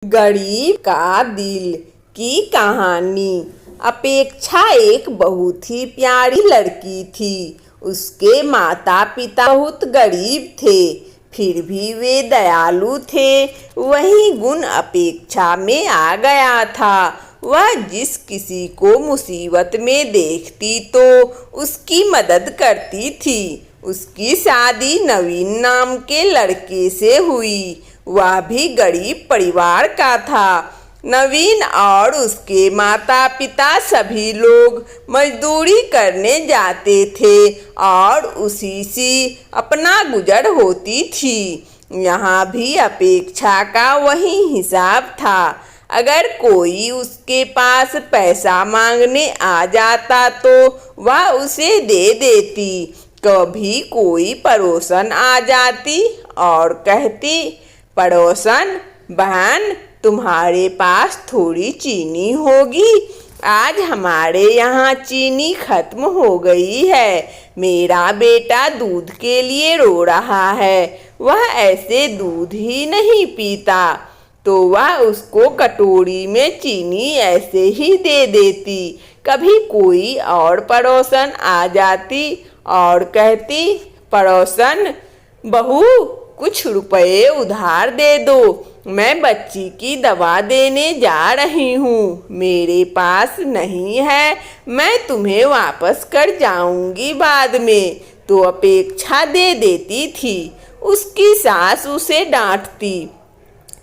गरीब का दिल की कहानी। अपेक्षा एक बहुत ही प्यारी लड़की थी। उसके माता पिता बहुत गरीब थे, फिर भी वे दयालु थे। वही गुण अपेक्षा में आ गया था। वह जिस किसी को मुसीबत में देखती तो उसकी मदद करती थी। उसकी शादी नवीन नाम के लड़के से हुई। वह भी गरीब परिवार का था। नवीन और उसके माता पिता सभी लोग मजदूरी करने जाते थे और उसी से अपना गुजर होती थी। यहाँ भी अपेक्षा का वही हिसाब था। अगर कोई उसके पास पैसा मांगने आ जाता तो वह उसे दे देती। कभी कोई पड़ोसन आ जाती और कहती, पड़ोसन बहन, तुम्हारे पास थोड़ी चीनी होगी? आज हमारे यहाँ चीनी खत्म हो गई है। मेरा बेटा दूध के लिए रो रहा है। वह ऐसे दूध ही नहीं पीता। तो वह उसको कटोरी में चीनी ऐसे ही दे देती। कभी कोई और पड़ोसन आ जाती और कहती, पड़ोसन बहू, कुछ रुपए उधार दे दो। मैं बच्ची की दवा देने जा रही हूँ। मेरे पास नहीं है, मैं तुम्हें वापस कर जाऊंगी बाद में। तो अपेक्षा दे देती थी। उसकी सास उसे डांटती,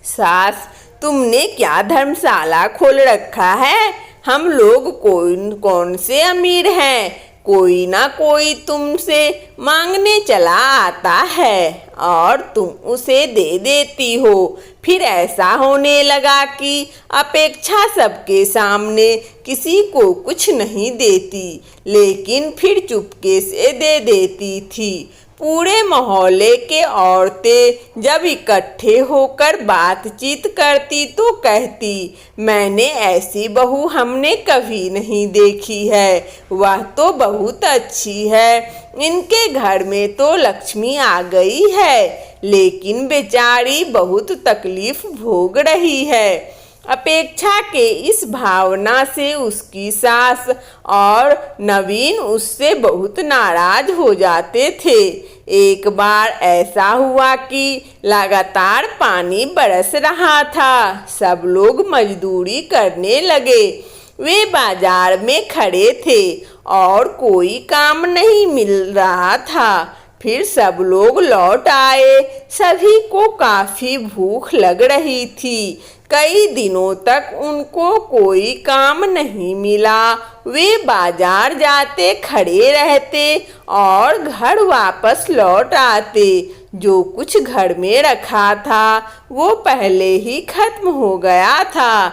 सास, तुमने क्या धर्मशाला खोल रखा है? हम लोग कौन से अमीर हैं? कोई ना कोई तुमसे मांगने चला आता है और तुम उसे दे देती हो। फिर ऐसा होने लगा कि अपेक्षा सबके सामने किसी को कुछ नहीं देती, लेकिन फिर चुपके से दे देती थी। पूरे मोहल्ले के औरतें जब इकट्ठे होकर बातचीत करती तो कहती, मैंने ऐसी बहू हमने कभी नहीं देखी है। वह तो बहुत अच्छी है। इनके घर में तो लक्ष्मी आ गई है, लेकिन बेचारी बहुत तकलीफ भोग रही है। अपेक्षा के इस भावना से उसकी सास और नवीन उससे बहुत नाराज हो जाते थे। एक बार ऐसा हुआ कि लगातार पानी बरस रहा था। सब लोग मजदूरी करने लगे। वे बाजार में खड़े थे और कोई काम नहीं मिल रहा था। फिर सब लोग लौट आए। सभी को काफी भूख लग रही थी। कई दिनों तक उनको कोई काम नहीं मिला। वे बाजार जाते, खड़े रहते और घर वापस लौट आते। जो कुछ घर में रखा था वो पहले ही खत्म हो गया था।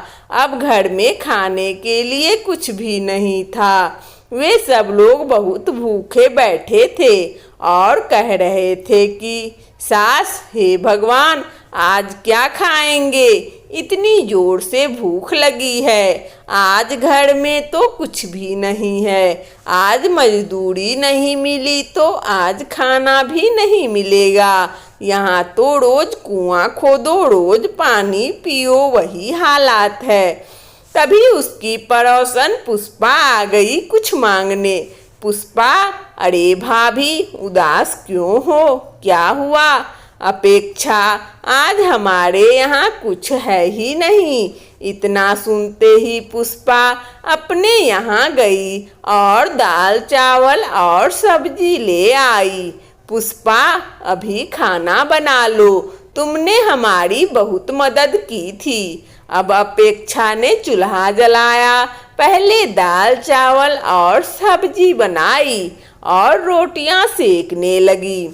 अब घर में खाने के लिए कुछ भी नहीं था। वे सब लोग बहुत भूखे बैठे थे और कह रहे थे कि सास, हे भगवान, आज क्या खाएंगे? इतनी जोर से भूख लगी है। आज घर में तो कुछ भी नहीं है। आज मजदूरी नहीं मिली तो आज खाना भी नहीं मिलेगा। यहाँ तो रोज कुआं खोदो, रोज पानी पियो, वही हालात है। तभी उसकी पड़ोसन पुष्पा आ गई कुछ मांगने। पुष्पा, अरे भाभी, उदास क्यों हो? क्या हुआ? अपेक्षा, आज हमारे यहाँ कुछ है ही नहीं। इतना सुनते ही पुष्पा अपने यहाँ गई और दाल चावल और सब्जी ले आई। पुष्पा, अभी खाना बना लो, तुमने हमारी बहुत मदद की थी। अब अपेक्षा ने चूल्हा जलाया। पहले दाल चावल और सब्जी बनाई और रोटियां सेकने लगी।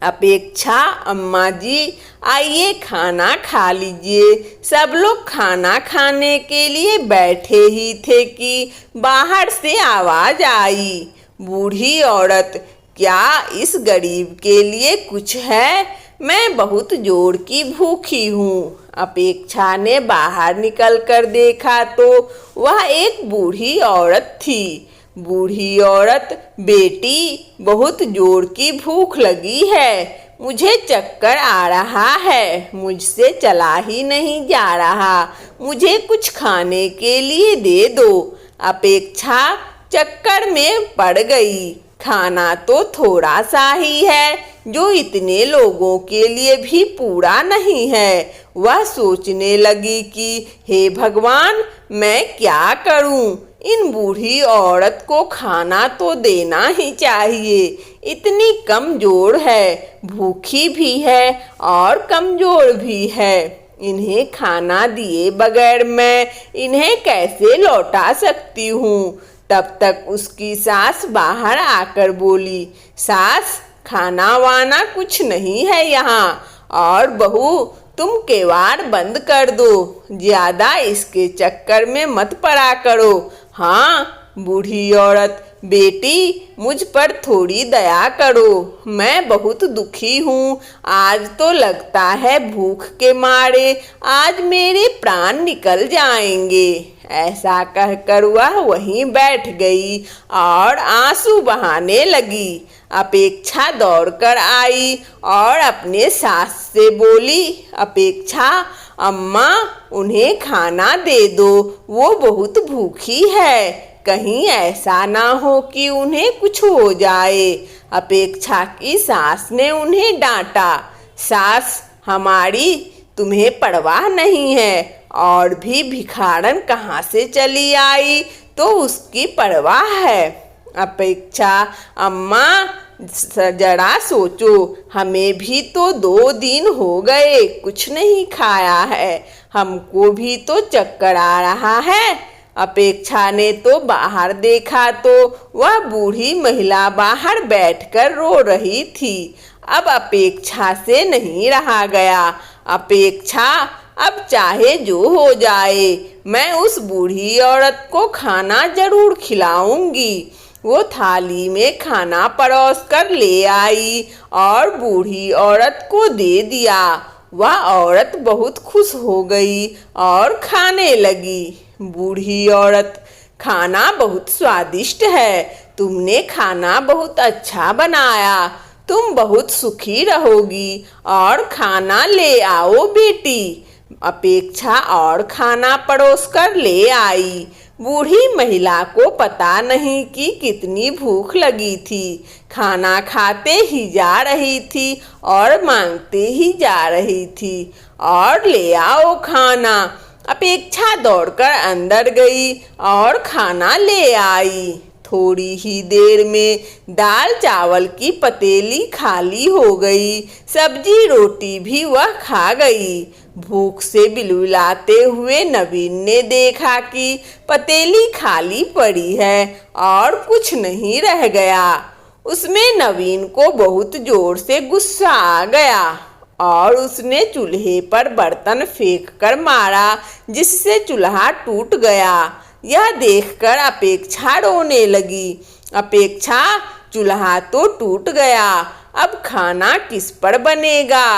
अपेक्षा, अम्मा जी, आइए खाना खा लीजिए। सब लोग खाना खाने के लिए बैठे ही थे कि बाहर से आवाज आई, बूढ़ी औरत, क्या इस गरीब के लिए कुछ है? मैं बहुत जोर की भूखी हूँ। अपेक्षा ने बाहर निकल कर देखा तो वह एक बूढ़ी औरत थी। बूढ़ी औरत, बेटी, बहुत जोर की भूख लगी है। मुझे चक्कर आ रहा है, मुझसे चला ही नहीं जा रहा, मुझे कुछ खाने के लिए दे दो। अपेक्षा चक्कर में पड़ गई। खाना तो थोड़ा सा ही है, जो इतने लोगों के लिए भी पूरा नहीं है। वह सोचने लगी कि हे भगवान, मैं क्या करूं? इन बूढ़ी औरत को खाना तो देना ही चाहिए। इतनी कमजोर है, भूखी भी है और कमजोर भी है। इन्हें खाना दिए बगैर मैं इन्हें कैसे लौटा सकती हूँ? तब तक उसकी सास बाहर आकर बोली, सास, खाना वाना कुछ नहीं है यहाँ, और बहू तुम केवाड़ बंद कर दो, ज्यादा इसके चक्कर में मत पड़ा करो। हाँ बूढ़ी औरत, बेटी मुझ पर थोड़ी दया करो, मैं बहुत दुखी हूँ। आज तो लगता है भूख के मारे आज मेरे प्राण निकल जाएंगे। ऐसा कहकर वह वहीं बैठ गई और आंसू बहाने लगी। अपेक्षा दौड़कर आई और अपने सास से बोली, अपेक्षा, अम्मा उन्हें खाना दे दो, वो बहुत भूखी है, कहीं ऐसा ना हो कि उन्हें कुछ हो जाए। अपेक्षा की सास ने उन्हें डांटा, सास हमारी, तुम्हें परवाह नहीं है, और भी भिखारन कहाँ से चली आई तो उसकी परवाह है। अपेक्षा, अम्मा जरा सोचो, हमें भी तो 2 दिन हो गए कुछ नहीं खाया है, हमको भी तो चक्कर आ रहा है। अपेक्षा ने तो बाहर देखा तो वह बूढ़ी महिला बाहर बैठकर रो रही थी। अब अपेक्षा से नहीं रहा गया। अपेक्षा, अब चाहे जो हो जाए, मैं उस बूढ़ी औरत को खाना जरूर खिलाऊंगी। वो थाली में खाना परोस कर ले आई और बूढ़ी औरत को दे दिया। वह औरत बहुत खुश हो गई और खाने लगी। बूढ़ी औरत, खाना बहुत स्वादिष्ट है, तुमने खाना बहुत अच्छा बनाया, तुम बहुत सुखी रहोगी, और खाना ले आओ बेटी। अपेक्षा और खाना परोस कर ले आई। बूढ़ी महिला को पता नहीं कि कितनी भूख लगी थी। खाना खाते ही जा रही थी और मांगते ही जा रही थी, और ले आओ खाना। अपेक्षा दौड़कर अंदर गई और खाना ले आई। थोड़ी ही देर में दाल चावल की पतीली खाली हो गई, सब्जी रोटी भी वह खा गई। भूख से बिलबिलाते हुए नवीन ने देखा कि पतीली खाली पड़ी है और कुछ नहीं रह गया। उसमें नवीन को बहुत जोर से गुस्सा आ गया और उसने चूल्हे पर बर्तन फेंक कर मारा, जिससे चूल्हा टूट गया। यह देखकर अपेक्षा रोने लगी। अपेक्षा, चूल्हा तो टूट गया, अब खाना किस पर बनेगा?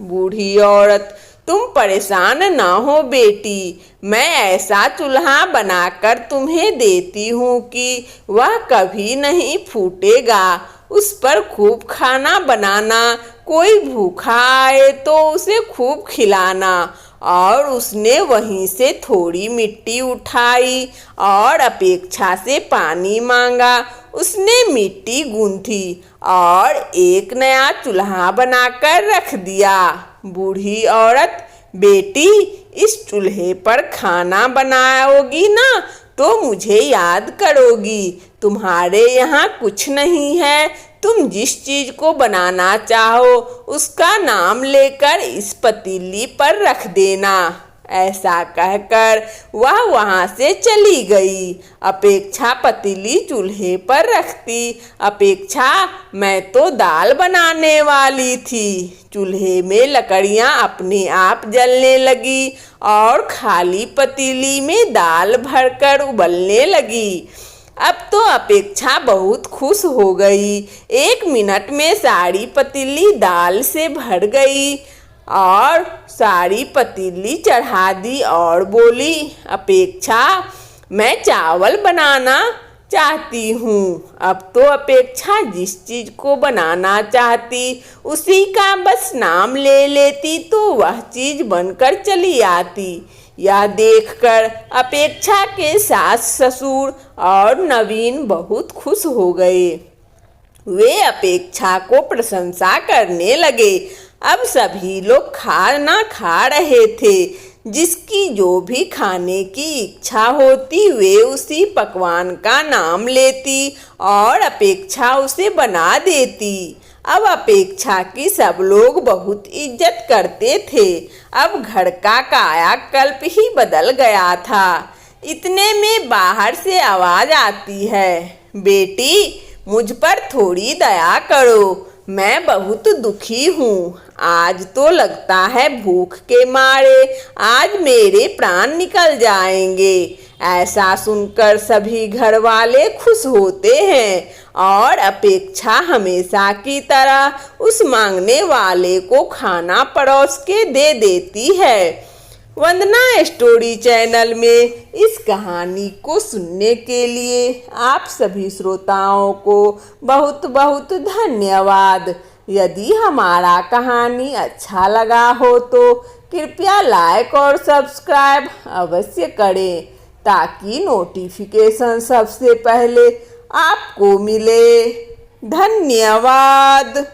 बूढ़ी औरत, तुम परेशान ना हो बेटी, मैं ऐसा चूल्हा बनाकर तुम्हें देती हूँ कि वह कभी नहीं फूटेगा। उस पर खूब खाना बनाना, कोई भूखा आए तो उसे खूब खिलाना। और उसने वहीं से थोड़ी मिट्टी उठाई और अपेक्षा से पानी मांगा। उसने मिट्टी गूंथी और एक नया चूल्हा बनाकर रख दिया। बूढ़ी औरत, बेटी इस चूल्हे पर खाना बनाओगी ना तो मुझे याद करोगी। तुम्हारे यहाँ कुछ नहीं है, तुम जिस चीज को बनाना चाहो उसका नाम लेकर इस पतीली पर रख देना। ऐसा कहकर वह वहां से चली गई। अपेक्षा पतीली चूल्हे पर रखती। अपेक्षा, मैं तो दाल बनाने वाली थी। चूल्हे में लकड़ियां अपने आप जलने लगी और खाली पतीली में दाल भरकर उबलने लगी। अब तो अपेक्षा बहुत खुश हो गई। 1 मिनट में सारी पतीली दाल से भर गई और सारी पतीली चढ़ा दी और बोली, अपेक्षा, मैं चावल बनाना चाहती हूँ। अब तो अपेक्षा जिस चीज को बनाना चाहती उसी का बस नाम ले लेती तो वह चीज बनकर चली आती। यह देखकर अपेक्षा के सास ससुर और नवीन बहुत खुश हो गए। वे अपेक्षा को प्रशंसा करने लगे। अब सभी लोग खाना खा रहे थे। जिसकी जो भी खाने की इच्छा होती वे उसी पकवान का नाम लेती और अपेक्षा उसे बना देती। अब अपेक्षा की सब लोग बहुत इज्जत करते थे। अब घर का कायाकल्प ही बदल गया था। इतने में बाहर से आवाज आती है, बेटी मुझ पर थोड़ी दया करो, मैं बहुत दुखी हूँ। आज तो लगता है भूख के मारे आज मेरे प्राण निकल जाएंगे। ऐसा सुनकर सभी घर वाले खुश होते हैं और अपेक्षा हमेशा की तरह उस मांगने वाले को खाना परोस के दे देती है। वंदना स्टोरी चैनल में इस कहानी को सुनने के लिए आप सभी श्रोताओं को बहुत बहुत धन्यवाद। यदि हमारा कहानी अच्छा लगा हो तो कृपया लाइक और सब्सक्राइब अवश्य करें ताकि नोटिफिकेशन सबसे पहले आपको मिले। धन्यवाद।